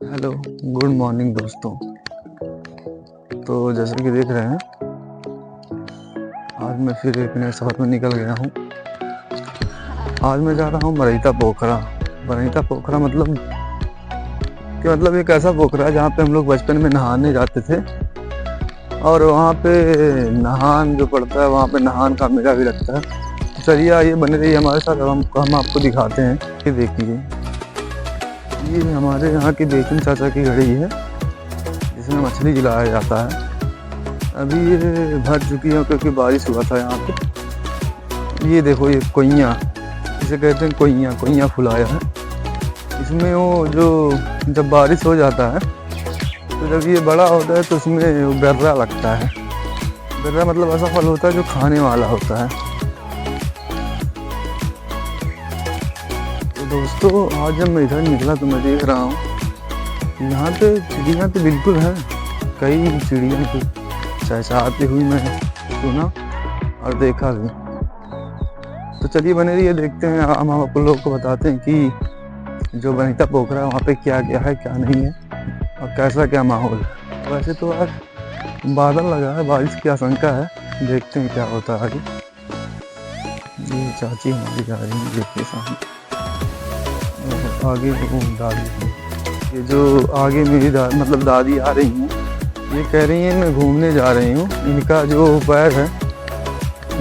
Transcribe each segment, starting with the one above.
Hello, good morning दोस्तों। तो जैसे कि देख रहे हैं, आज मैं फिर एक नए सफ़र में निकल गया हूँ। आज मैं जा रहा हूँ मरैता पोखरा। मरैता पोखरा मतलब एक ऐसा पोखरा है जहाँ पे हम लोग बचपन में नहाने जाते थे, और वहाँ पे नहान जो पड़ता है, वहाँ पे नहान का मेला भी लगता है। तो चलिए, आइए बने रहिए हमारे साथ, हम आपको दिखाते हैं। ये देखिए, ये हमारे यहाँ की बेचन चाचा की घड़ी है जिसमें मछली जलाया जाता है। अभी ये भर चुकी है क्योंकि बारिश हुआ था यहाँ पे। ये देखो, ये कोइयाँ, इसे कहते हैं कोइयाँ। कोइयाँ फुलाया है इसमें। वो जो जब बारिश हो जाता है तो जब ये बड़ा होता है तो उसमें गर्रा लगता है। गर्रा मतलब ऐसा फल होता है जो खाने वाला होता है। तो दोस्तों, आज जब मैं इधर निकला तो मैं देख रहा हूँ यहाँ पे चिड़ियाँ तो बिल्कुल हैं। कई चिड़ियाँ तो चहचहाती हुई मैं सुना और देखा भी। तो चलिए बने रहिए, देखते हैं। हम आप लोगों को बताते हैं कि जो मरैता पोखरा है वहाँ पे क्या क्या है, क्या नहीं है, और कैसा क्या माहौल है। वैसे तो आज बादल लगा है, बारिश की आशंका है। देखते हैं क्या होता है आगे। ये चाची हमारी जा रही है, देखिए सामने। आगे वो दादी, ये जो आगे मेरी मतलब दादी आ रही हैं, ये कह रही हैं मैं घूमने जा रही हूँ। इनका जो पैर है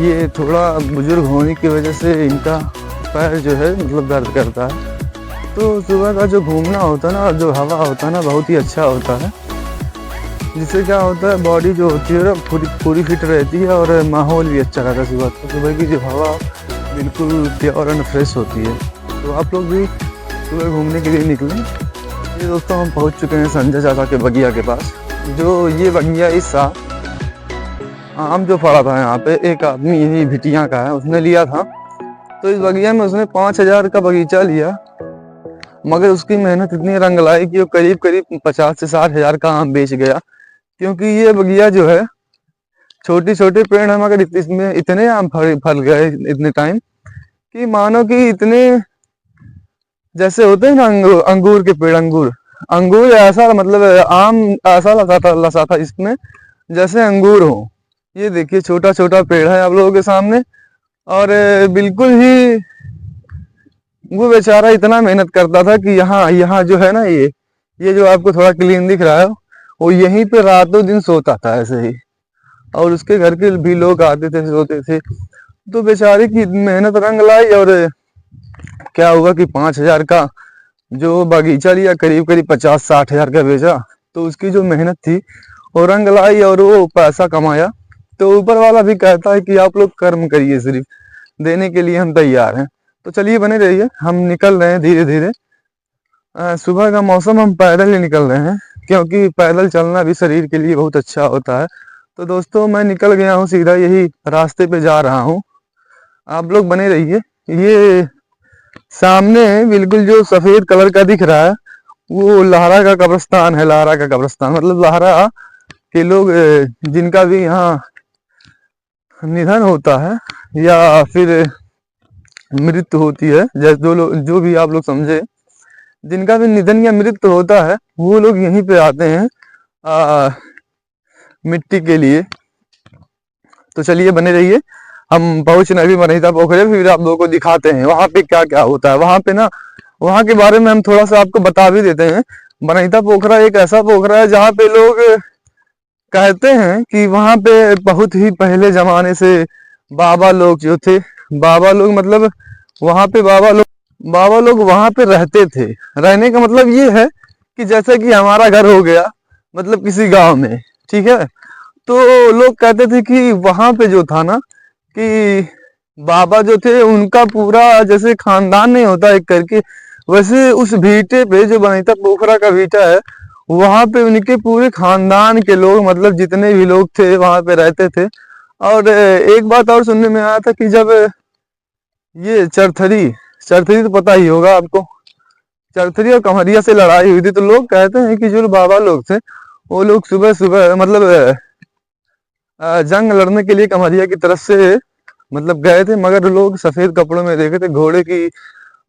ये थोड़ा बुजुर्ग होने की वजह से इनका पैर जो है मतलब दर्द करता है। तो सुबह का जो घूमना होता है ना, जो हवा होता है ना, बहुत ही अच्छा होता है। जिससे क्या होता है, बॉडी जो होती है ना पूरी फिट रहती है, और माहौल भी अच्छा रहता है सुबह का। सुबह की जो हवा बिल्कुल प्योर एंड फ्रेश होती है। तो आप लोग भी सुबह घूमने के लिए निकलें। ये दोस्तों, हम पहुँच चुके हैं संजय चाचा के बगिया के पास। जो ये बगिया इस साल आम जो फड़ा था यहाँ पे, एक आदमी यही भिटिया का है, उसने लिया था। तो इस बगिया में उसने 5,000 का बगीचा लिया, मगर उसकी मेहनत इतनी रंग लाई कि वो करीब करीब 50 से 60,000 का आम बेच गया। क्योंकि ये बगिया जो है छोटे छोटे पेड़ है, मगर इसमें इतने आम फल गए इतने टाइम कि मानो कि इतने जैसे होते हैं ना अंगूर के पेड़। अंगूर ऐसा मतलब आम ऐसा लसा था इसमें जैसे अंगूर हो। ये देखिए, छोटा छोटा पेड़ है आप लोगों के सामने, और बिल्कुल ही वो बेचारा इतना मेहनत करता था कि यहाँ यहाँ जो है ना, ये जो आपको थोड़ा क्लीन दिख रहा है, वो यहीं पे रातों दिन सोता था ऐसे ही। और उसके घर के भी लोग आते थे, सोते थे। तो बेचारे की मेहनत रंग लाई, और क्या हुआ कि 5,000 का जो बगीचा लिया, करीब करीब 50-60,000 का बेचा। तो उसकी जो मेहनत थी वो रंग लाई, और वो पैसा कमाया। तो ऊपर वाला भी कहता है कि आप लोग कर्म करिए, सिर्फ देने के लिए हम तैयार हैं। तो चलिए बने रहिए, हम निकल रहे हैं धीरे धीरे। सुबह का मौसम, हम पैदल ही निकल रहे हैं क्योंकि पैदल चलना भी शरीर के लिए बहुत अच्छा होता है। तो दोस्तों, मैं निकल गया हूँ, सीधा यही रास्ते पे जा रहा हूँ। आप लोग बने रहिए। ये सामने बिल्कुल जो सफेद कलर का दिख रहा है, वो लाहरा का कब्रिस्तान है। लाहरा का कब्रिस्तान मतलब लाहरा के लोग जिनका भी यहाँ निधन होता है या फिर मृत्यु होती है, जैसे जो भी आप लोग समझे, जिनका भी निधन या मृत्यु होता है, वो लोग यहीं पे आते हैं मिट्टी के लिए। तो चलिए बने रहिए, हम पहुंचने अभी मरैता पोखरे, फिर आप लोगों को दिखाते हैं वहां पे क्या क्या होता है। वहां पे ना, वहां के बारे में हम थोड़ा सा आपको बता भी देते हैं। मरैता पोखरा एक ऐसा पोखरा है जहाँ पे लोग कहते हैं कि वहां पे बहुत ही पहले जमाने से बाबा लोग जो थे, बाबा लोग मतलब वहां पे बाबा लोग वहां पे रहते थे। रहने का मतलब ये है कि जैसे कि हमारा घर हो गया, मतलब किसी गांव में, ठीक है। तो लोग कहते थे कि वहां पे जो था ना, कि बाबा जो थे उनका पूरा जैसे खानदान नहीं होता एक करके, वैसे उस भीटे पे जो मरैता पोखरा का भीटा है, वहां पे उनके पूरे खानदान के लोग, मतलब जितने भी लोग थे वहां पे रहते थे। और एक बात और सुनने में आया था कि जब ये चरथरी चरथरी तो पता ही होगा आपको, चरथरी और कमरिया से लड़ाई हुई थी, तो लोग कहते हैं कि जो बाबा लोग थे वो लोग सुबह सुबह मतलब जंग लड़ने के लिए कमरिया की तरफ से मतलब गए थे, मगर लोग सफेद कपड़ों में देखे थे, घोड़े की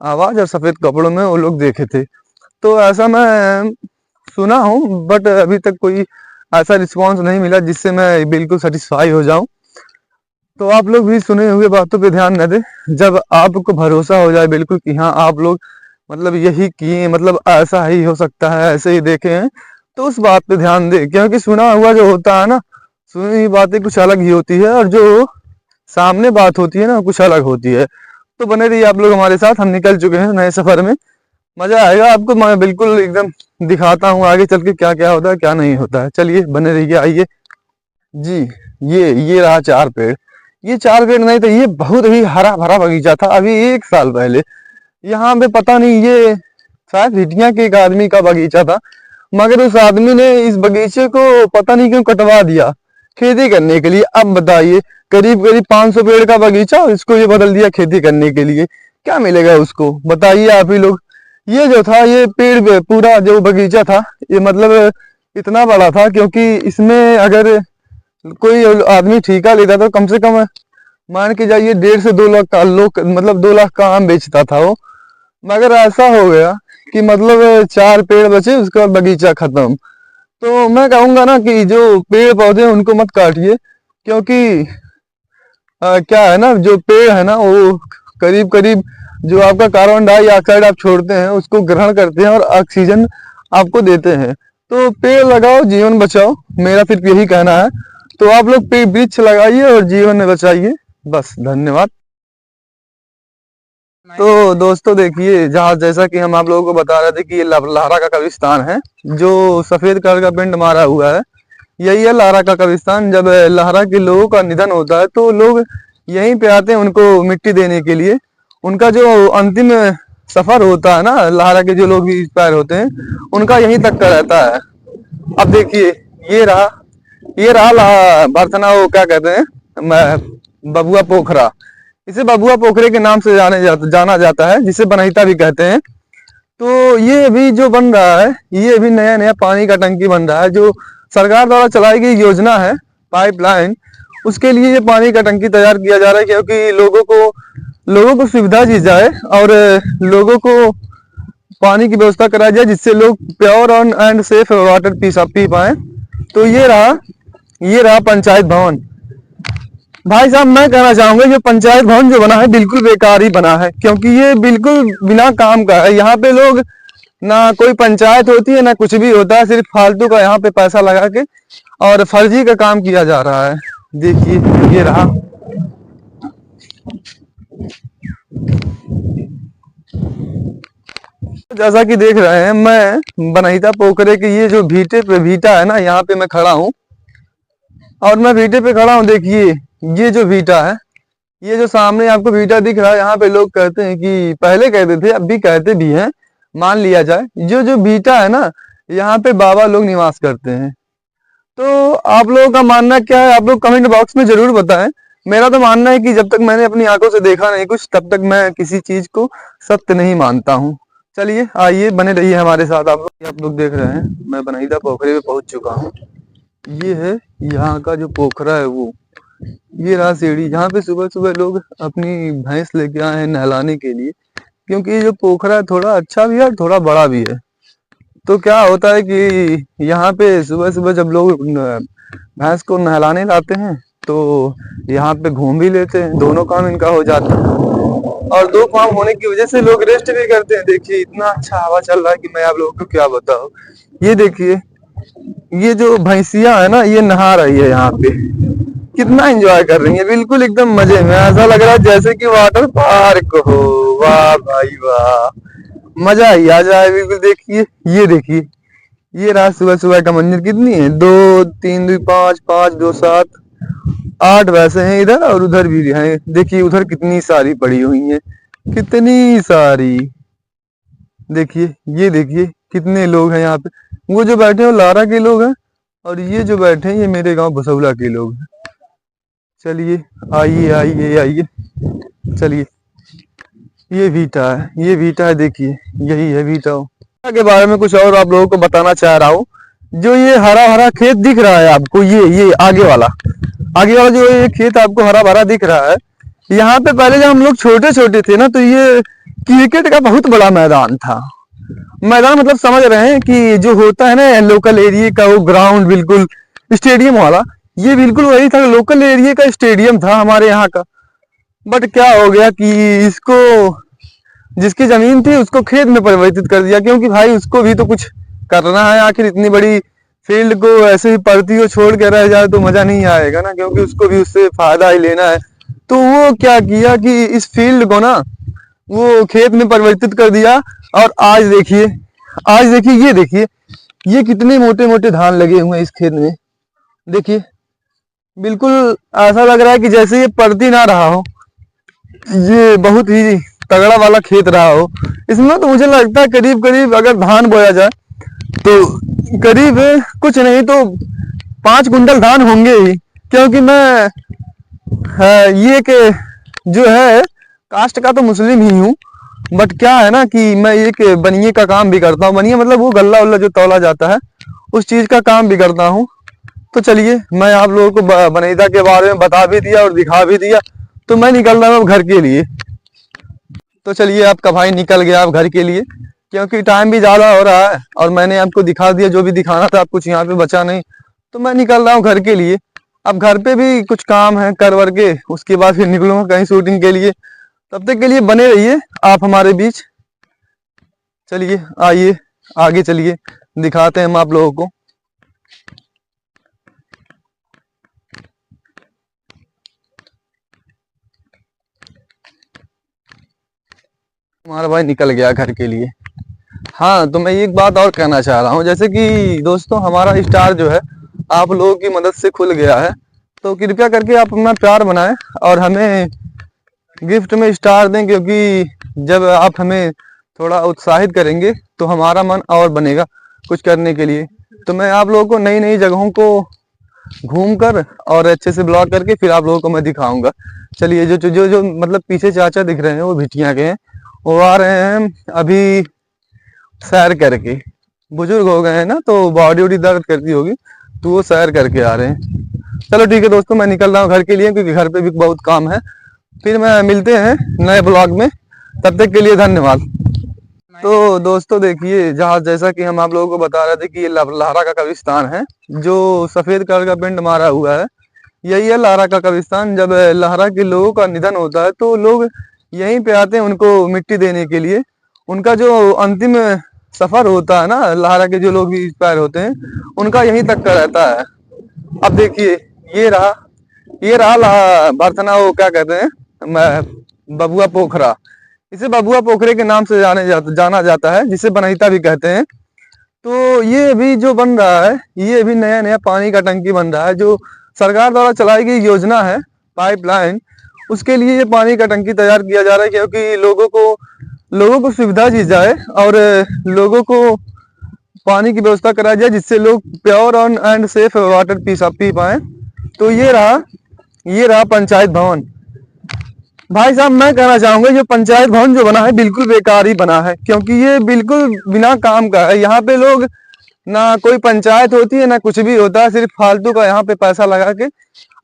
आवाज और सफेद कपड़ों में वो लोग देखे थे। तो ऐसा मैं सुना हूँ, बट अभी तक कोई ऐसा रिस्पॉन्स नहीं मिला जिससे मैं बिल्कुल सेटिस्फाई हो जाऊं। तो आप लोग भी सुने हुए बातों पे ध्यान न दें। जब आपको भरोसा हो जाए बिल्कुल कि हाँ आप लोग मतलब यही किए, मतलब ऐसा ही हो सकता है, ऐसे ही देखे हैं, तो उस बात पे ध्यान दें। क्योंकि सुना हुआ जो होता है ना, सुनी हुई बातें कुछ अलग ही होती है, और जो सामने बात होती है ना कुछ अलग होती है। तो बने रहिए आप लोग हमारे साथ, हम निकल चुके हैं नए सफर में। मजा आएगा आपको, मैं बिल्कुल एकदम दिखाता हूँ आगे चल के क्या क्या होता है क्या नहीं होता है। चलिए बने रहिए, आइए जी। ये रहा 4 पेड़। ये 4 पेड़ नहीं तो ये बहुत ही हरा भरा बगीचा था अभी 1 साल पहले। यहाँ पे पता नहीं, ये शायद हिटिया के एक आदमी का बगीचा था, मगर उस आदमी ने इस बगीचे को पता नहीं क्यों कटवा दिया खेती करने के लिए। अब बताइए, करीब करीब 500 पेड़ का बगीचा, इसको ये बदल दिया खेती करने के लिए। क्या मिलेगा उसको, बताइए आप ही लोग। ये जो था, ये पेड़ पूरा जो बगीचा था, ये मतलब इतना बड़ा था, क्योंकि इसमें अगर कोई आदमी ठेका लेता तो कम से कम मान के जाइए 1.5 से 2 लाख का लोग, मतलब 2 लाख का आम बेचता था वो। मगर ऐसा हो गया कि मतलब 4 पेड़ बचे, उसके बाद बगीचा खत्म। तो मैं कहूंगा ना कि जो पेड़ पौधे हैं उनको मत काटिए, क्योंकि क्या है ना, जो पेड़ है ना वो करीब करीब जो आपका कार्बन डाइऑक्साइड आप छोड़ते हैं उसको ग्रहण करते हैं और ऑक्सीजन आपको देते हैं। तो पेड़ लगाओ, जीवन बचाओ, मेरा सिर्फ यही कहना है। तो आप लोग पेड़ वृक्ष लगाइए और जीवन बचाइए। बस, धन्यवाद। तो दोस्तों देखिए, जहाँ जैसा कि हम आप लोगों को बता रहे थे कि ये लारा का कब्रिस्तान है, जो सफेद कलर का पेंट मारा हुआ है, यही है लारा का कब्रिस्तान। जब लारा के लोगों का निधन होता है तो लोग यहीं पे आते हैं उनको मिट्टी देने के लिए। उनका जो अंतिम सफर होता है ना, लारा के जो लोग भी एक्सपायर होते हैं, उनका यहीं तक का रहता है। अब देखिए, ये रहा बर्थना, वो क्या कहते हैं, बबुआ पोखरा। इसे बबुआ पोखरे के नाम से जाना जाता है, जिसे बनहिता भी कहते हैं। तो ये अभी जो बन रहा है, ये अभी नया नया पानी का टंकी बन रहा है, जो सरकार द्वारा चलाई गई योजना है पाइपलाइन, उसके लिए ये पानी का टंकी तैयार किया जा रहा है, क्योंकि लोगों को सुविधा दी जाए और लोगों को पानी की व्यवस्था कराई जाए, जिससे लोग pure and safe water P पाए। तो ये रहा पंचायत भवन। भाई साहब, मैं कहना चाहूंगा ये पंचायत भवन जो बना है बिल्कुल बेकार ही बना है, क्योंकि ये बिल्कुल बिना काम का है। यहाँ पे लोग, ना कोई पंचायत होती है ना कुछ भी होता है, सिर्फ फालतू का यहाँ पे पैसा लगा के और फर्जी का काम किया जा रहा है। देखिए, ये रहा। जैसा कि देख रहे हैं, मैं बनहिता पोखरे के ये जो भीटा है ना, यहाँ पे मैं खड़ा हूँ, और मैं भीटे पे खड़ा हूँ। देखिए, ये जो भीटा है, ये जो सामने आपको भीटा दिख रहा है, यहाँ पे लोग कहते हैं कि, पहले कहते थे अब भी कहते भी हैं, मान लिया जाए, जो जो भीटा है ना, यहाँ पे बाबा लोग निवास करते हैं। तो आप लोगों का मानना क्या है, आप लोग कमेंट बॉक्स में जरूर बताएं। मेरा तो मानना है कि जब तक मैंने अपनी आंखों से देखा नहीं कुछ, तब तक मैं किसी चीज को सत्य नहीं मानता हूँ। चलिए आइए, बने रहिए हमारे साथ। आप लोग देख रहे हैं, मैं बनहिता पोखरे पे पहुंच चुका हूँ। ये है यहाँ का जो पोखरा है वो। ये रहा सीढ़ी, जहाँ पे सुबह सुबह लोग अपनी भैंस लेके आए हैं नहलाने के लिए, क्योंकि ये जो पोखरा है थोड़ा अच्छा भी है और थोड़ा बड़ा भी है। तो क्या होता है कि यहाँ पे सुबह सुबह जब लोग भैंस को नहलाने लाते हैं, तो यहाँ पे घूम भी लेते हैं, दोनों काम इनका हो जाता है। और 2 काम होने की वजह से लोग रेस्ट भी करते हैं। देखिए, इतना अच्छा हवा चल रहा है कि मैं आप लोगों को क्या बताऊं। ये देखिए, ये जो भैंसिया है ना, ये नहा रही है यहाँ पे, कितना एंजॉय कर रही है, बिल्कुल एकदम मजे में। ऐसा लग रहा है जैसे कि वाटर पार्क हो। वाह भाई वाह, मजा ही आ जाए बिल्कुल। देखिए, ये देखिए, ये रहा सुबह सुबह का मंदिर। कितनी है, 2 3 2 5 5 2 7 8 वैसे हैं इधर, और उधर भी हैं। देखिए उधर कितनी सारी पड़ी हुई हैं, कितनी सारी। देखिए, ये देखिए कितने लोग हैं यहाँ पे। वो जो बैठे हैं वो लारा के लोग हैं, और ये जो बैठे हैं ये मेरे गांव भसौला के लोग हैं। चलिए, आइए आइए आइए, चलिए। ये वीटा है, ये वीटा है, देखिए यही है वीटा के बारे में कुछ और आप लोगों को बताना चाह रहा हूँ। जो ये हरा भरा खेत दिख रहा है आपको, ये आगे वाला जो ये खेत आपको हरा भरा दिख रहा है, यहाँ पे पहले जब हम लोग छोटे छोटे थे ना, तो ये क्रिकेट का बहुत बड़ा मैदान था। मैदान मतलब समझ रहे हैं कि जो होता है ना लोकल एरिया का वो ग्राउंड बिल्कुल स्टेडियम वाला, ये बिल्कुल वही था, लोकल एरिया का स्टेडियम था हमारे यहाँ का। बट क्या हो गया कि इसको, जिसकी जमीन थी उसको खेत में परिवर्तित कर दिया, क्योंकि भाई उसको भी तो कुछ करना है। आखिर इतनी बड़ी फील्ड को ऐसे ही पड़ती हो छोड़ के रह जाए तो मजा नहीं आएगा ना, क्योंकि उसको भी उससे फायदा ही लेना है। तो वो क्या किया कि इस फील्ड को ना वो खेत में परिवर्तित कर दिया। और आज देखिए, आज देखिए, ये देखिए, ये कितने मोटे मोटे धान लगे हुए हैं इस खेत में। देखिए, बिल्कुल ऐसा लग रहा है कि जैसे ये पड़ती ना रहा हो, ये बहुत ही तगड़ा वाला खेत रहा हो। इसमें तो मुझे लगता है करीब करीब अगर धान बोया जाए तो करीब कुछ नहीं तो 5 कुंटल धान होंगे ही। क्योंकि मैं ये कि जो है कास्ट का तो मुस्लिम ही हूँ, बट क्या है ना कि मैं एक बनिए का काम भी करता हूँ। बनिए मतलब वो गल्ला उल्ला जो तौला जाता है, उस चीज का काम भी करता हूँ। तो चलिए, मैं आप लोगों को बनेदा के बारे में बता भी दिया और दिखा भी दिया, तो मैं निकल रहा हूँ घर के लिए। तो चलिए, आपका भाई निकल गया अब घर के लिए, क्योंकि टाइम भी ज्यादा हो रहा है और मैंने आपको दिखा दिया जो भी दिखाना था, आप कुछ यहाँ पे बचा नहीं। तो मैं निकल रहा हूँ घर के लिए। अब घर पे भी कुछ काम है कर वर के, उसके बाद फिर निकलूंगा कहीं शूटिंग के लिए। तब तक के लिए बने रहिए आप हमारे बीच। चलिए आइए आगे चलिए, दिखाते हैं हम आप लोगों को। हमारा भाई निकल गया घर के लिए। हाँ, तो मैं एक बात और कहना चाह रहा हूँ, जैसे कि दोस्तों हमारा स्टार जो है आप लोगों की मदद से खुल गया है। तो कृपया करके आप अपना प्यार बनाएं और हमें गिफ्ट में स्टार दें, क्योंकि जब आप हमें थोड़ा उत्साहित करेंगे तो हमारा मन और बनेगा कुछ करने के लिए। तो मैं आप लोगों को नई नई जगहों को घूम कर और अच्छे से ब्लॉग करके फिर आप लोगों को मैं दिखाऊंगा। चलिए, जो जो जो जो मतलब पीछे चाचा दिख रहे हैं वो भिटिया के हैं, वो आ रहे हैं अभी सैर करके। बुजुर्ग हो गए हैं ना तो बॉडी वॉडी दर्द करती होगी, तो वो सैर करके आ रहे हैं। चलो ठीक है दोस्तों, मैं निकल रहा हूँ घर के लिए, क्योंकि घर पे भी बहुत काम है। फिर मैं मिलते हैं नए ब्लॉग में, तब तक के लिए धन्यवाद। तो दोस्तों देखिए, जहाँ जैसा कि हम आप लोगों को बता रहे थे कि ये लहरा का कब्रिस्तान है, जो सफेद कलर का पेंट मारा हुआ है, यही है लहरा का कब्रिस्तान। जब लहरा के लोगों का निधन होता है तो लोग यहीं पे आते हैं उनको मिट्टी देने के लिए। उनका जो अंतिम सफर होता है ना, लहरा के जो लोग भी एक्सपायर होते हैं, उनका यहीं तक का रहता है। अब देखिए, ये रहा, ये रहा बर्थना, वो क्या कहते हैं, बबुआ पोखरा। इसे बबुआ पोखरे के नाम से जाना जाता है, जिसे बनहिता भी कहते हैं। तो ये अभी जो बन रहा है, ये अभी नया नया पानी का टंकी बन रहा है, जो सरकार द्वारा चलाई गई योजना है पाइपलाइन, उसके लिए ये पानी का टंकी तैयार किया जा रहा है, क्योंकि लोगों को सुविधा दी जाए और लोगों को पानी की व्यवस्था कराई जाए, जिससे लोग pure and safe water P पाए। तो ये रहा पंचायत भवन। भाई साहब, मैं कहना चाहूंगा जो पंचायत भवन जो बना है बिल्कुल बेकार ही बना है, क्योंकि ये बिल्कुल बिना काम का है। यहाँ पे लोग, ना कोई पंचायत होती है ना कुछ भी होता है, सिर्फ फालतू का यहाँ पे पैसा लगा के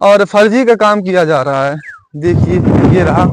और फर्जी का काम किया जा रहा है। देखिए, ये रहा